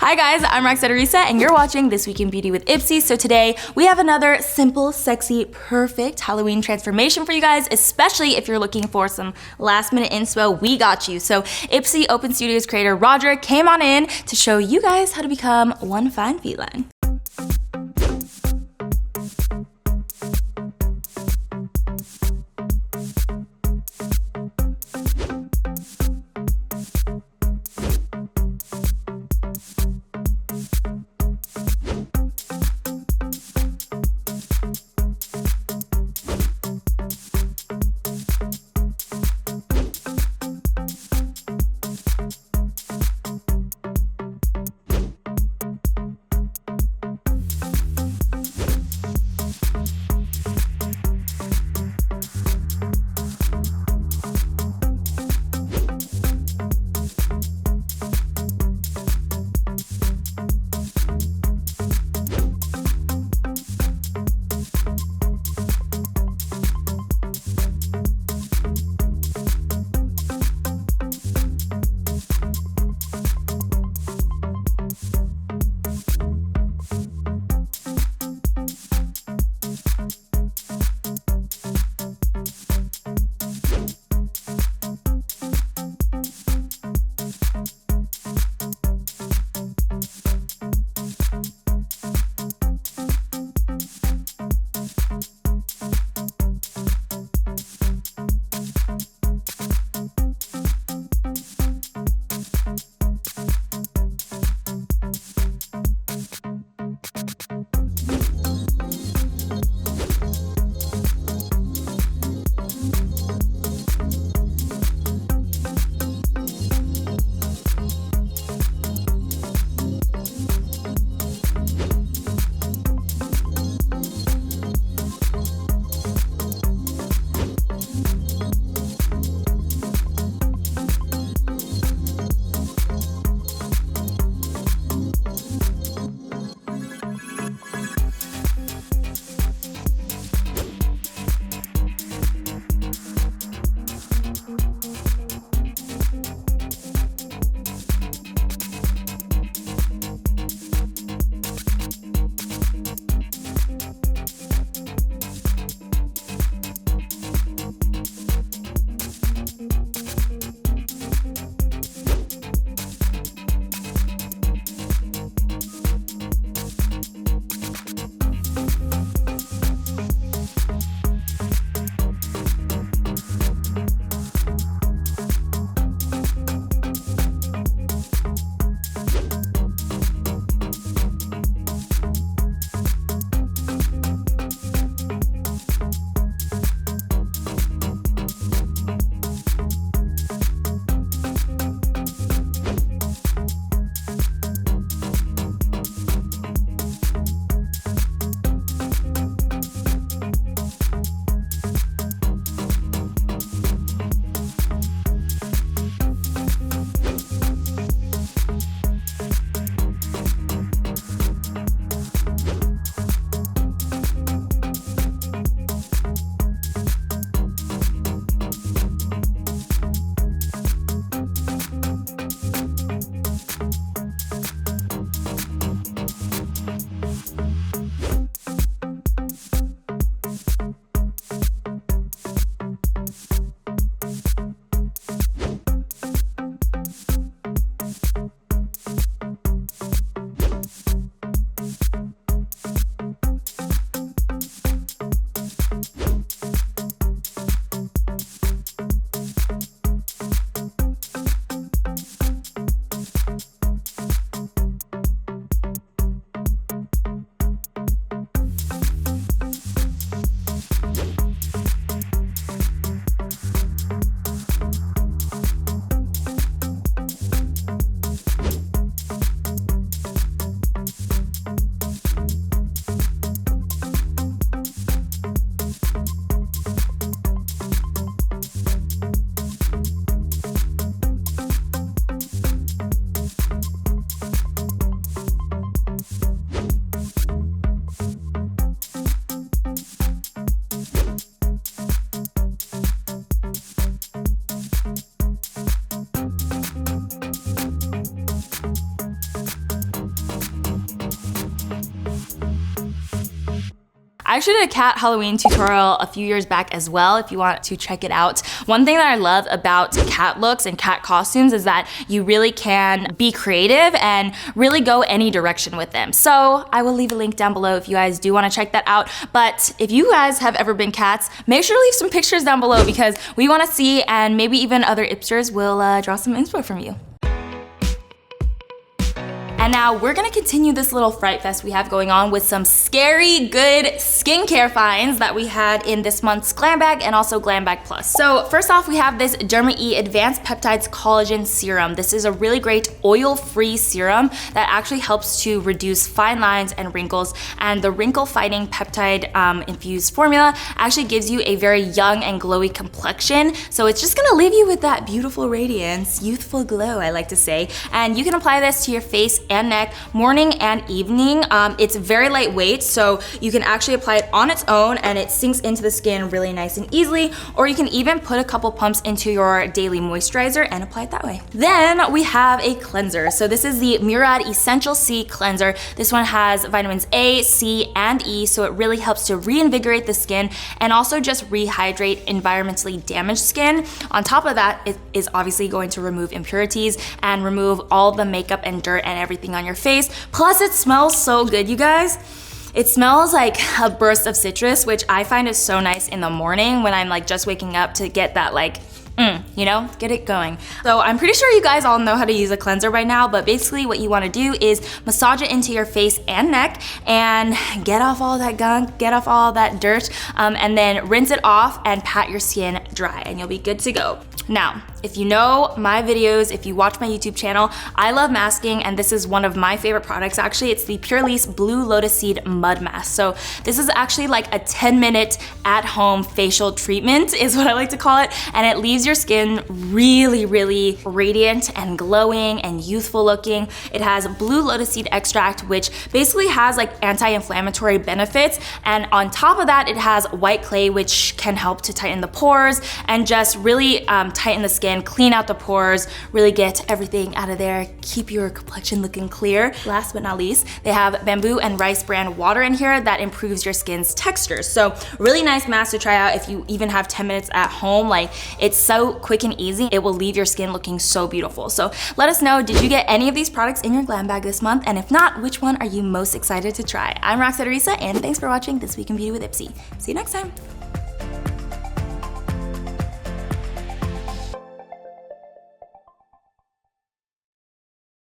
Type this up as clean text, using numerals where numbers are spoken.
Hi guys, I'm Roxette Arisa and you're watching This Week in Beauty with IPSY. So today we have another simple, sexy, perfect Halloween transformation for you guys, especially if you're looking for some last minute inspo, we got you. So IPSY Open Studios creator Roger came on in to show you guys how to become one fine feline. I actually did a cat Halloween tutorial a few years back as well if you want to check it out. One thing that I love about cat looks and cat costumes is that you really can be creative and really go any direction with them. So I will leave a link down below if you guys do want to check that out. But if you guys have ever been cats, make sure to leave some pictures down below because we want to see, and maybe even other Ipsters will draw some inspo from you. And now we're gonna continue this little Fright Fest we have going on with some scary good skincare finds that we had in this month's Glam Bag and also Glam Bag Plus. So first off, we have this Derma Advanced Peptides Collagen Serum. This is a really great oil-free serum that actually helps to reduce fine lines and wrinkles. And the wrinkle-fighting peptide infused formula actually gives you a very young and glowy complexion. So it's just gonna leave you with that beautiful radiance, youthful glow, I like to say. And you can apply this to your face and neck morning and evening. It's very lightweight, so you can actually apply it on its own and it sinks into the skin really nice and easily, or you can even put a couple pumps into your daily moisturizer and apply it that way. Then we have a cleanser. So this is the Murad Essential C Cleanser. This one has vitamins A, C, and E, so it really helps to reinvigorate the skin and also just rehydrate environmentally damaged skin. On top of that, it is obviously going to remove impurities and remove all the makeup and dirt and everything on your face. Plus it smells so good, you guys. It smells like a burst of citrus, which I find is so nice in the morning when I'm like just waking up to get that like, you know, get it going. So I'm pretty sure you guys all know how to use a cleanser by now, but basically what you want to do is massage it into your face and neck and get off all that gunk, get off all that dirt, and then rinse it off and pat your skin dry and you'll be good to go. Now, if you know my videos, if you watch my YouTube channel, I love masking and this is one of my favorite products. Actually, it's the Purlisse Blue Lotus Seed Mud Mask. So this is actually like a 10-minute at-home facial treatment is what I like to call it. And it leaves your skin really, really radiant and glowing and youthful looking. It has blue lotus seed extract, which basically has like anti-inflammatory benefits. And on top of that, it has white clay, which can help to tighten the pores and just really tighten the skin, clean out the pores, really get everything out of there, keep your complexion looking clear. Last but not least, they have bamboo and rice bran water in here that improves your skin's texture. So really nice mask to try out if you even have 10 minutes at home. Like, it's so quick and easy. It will leave your skin looking so beautiful. So let us know, did you get any of these products in your glam bag this month? And if not, which one are you most excited to try? I'm Roxette Arisa, and thanks for watching This Week in Beauty with IPSY. See you next time.